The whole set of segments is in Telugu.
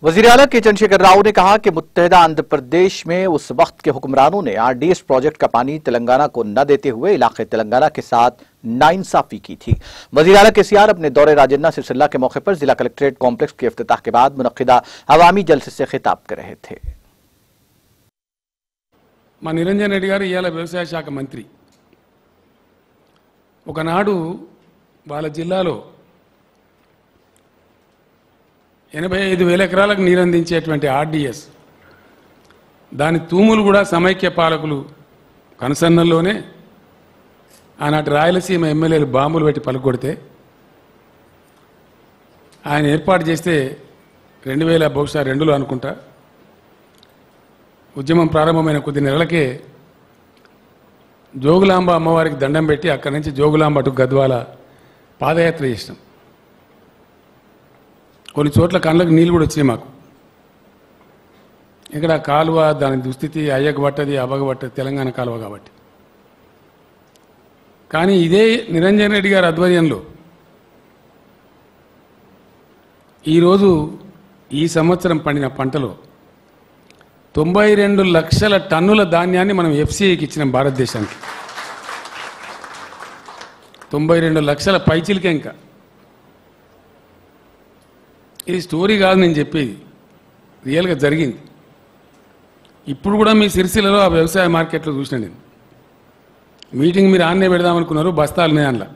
वजीर आला के चंद्रशेखर राव ने कहा कि मुत्तहिदा आंध्र प्रदेश में उस वक्त के हुक्मरानों ने आरडीएस प्रोजेक्ट का पानी तेलंगाना को न देते हुए इलाके तेलंगाना के साथ नाइंसाफी की थी। वजीर आला केसीआर अपने दौरे राजन्ना सिलसिला के मौके पर जिला कलेक्ट्रेट कॉम्प्लेक्स के इफ्तिताह के बाद मुनक्किदा अवामी जलसे से खिताब कर रहे थे। निरंजन रेड्डी गाరు ఇయాల వ్యవసాయ శాఖ మంత్రి ఒకనాడు వాళ్ళ జిల్లాలో 85,000 ఎకరాలకు నీరు అందించేటువంటి ఆర్డీఎస్ దాని తూములు కూడా సమైక్య పాలకులు కనసన్నల్లోనే ఆనాటి రాయలసీమ ఎమ్మెల్యేలు బాంబులు పెట్టి పలుకొడితే ఆయన ఏర్పాటు చేస్తే 2000 బహుశా 2లో అనుకుంటా ఉద్యమం ప్రారంభమైన కొద్ది నెలలకే జోగులాంబ అమ్మవారికి దండం పెట్టి అక్కడి నుంచి జోగులాంబ టు గద్వాల పాదయాత్ర చేసినాం। కొన్ని చోట్ల కళ్ళకు నీళ్ళు కూడా వచ్చినాయి మాకు। ఇక్కడ కాలువ దాని దుస్థితి అయ్యకబట్టది అవ్వకబట్టది తెలంగాణ కాలువ కాబట్టి। కానీ ఇదే నిరంజన్ రెడ్డి గారి ఆధ్వర్యంలో ఈరోజు ఈ సంవత్సరం పండిన పంటలో 92 లక్షల టన్నుల ధాన్యాన్ని మనం ఎఫ్సీఐకి ఇచ్చినాం భారతదేశానికి। 92 లక్షల పైచిలకే ఇంకా ఇది స్టోరీ కాదు నేను చెప్పేది, రియల్గా జరిగింది। ఇప్పుడు కూడా మీ సిరిసిల్లలో ఆ వ్యవసాయ మార్కెట్లో చూసిన నేను మీటింగ్ మీరు ఆన్నే పెడదామనుకున్నారు, బస్తాలు ఉన్నాయి అందులో,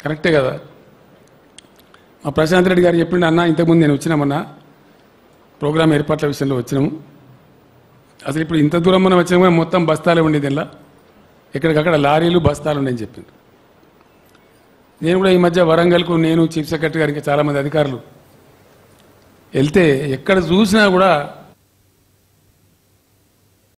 కరెక్టే కదా। మా ప్రశాంత్ రెడ్డి గారు చెప్పిండు, అన్న ఇంతకుముందు నేను వచ్చినామన్నా ప్రోగ్రామ్ ఏర్పాట్ల విషయంలో వచ్చినాము, అసలు ఇప్పుడు ఇంత దూరం మనం వచ్చినా మొత్తం బస్తాలే ఉండేది, ఇలా ఎక్కడికక్కడ లారీలు బస్తాలు ఉండేని చెప్పింది। నేను కూడా ఈ మధ్య వరంగల్కు నేను చీఫ్ సెక్రటరీ గారికి చాలామంది అధికారులు వెళ్తే ఎక్కడ చూసినా కూడా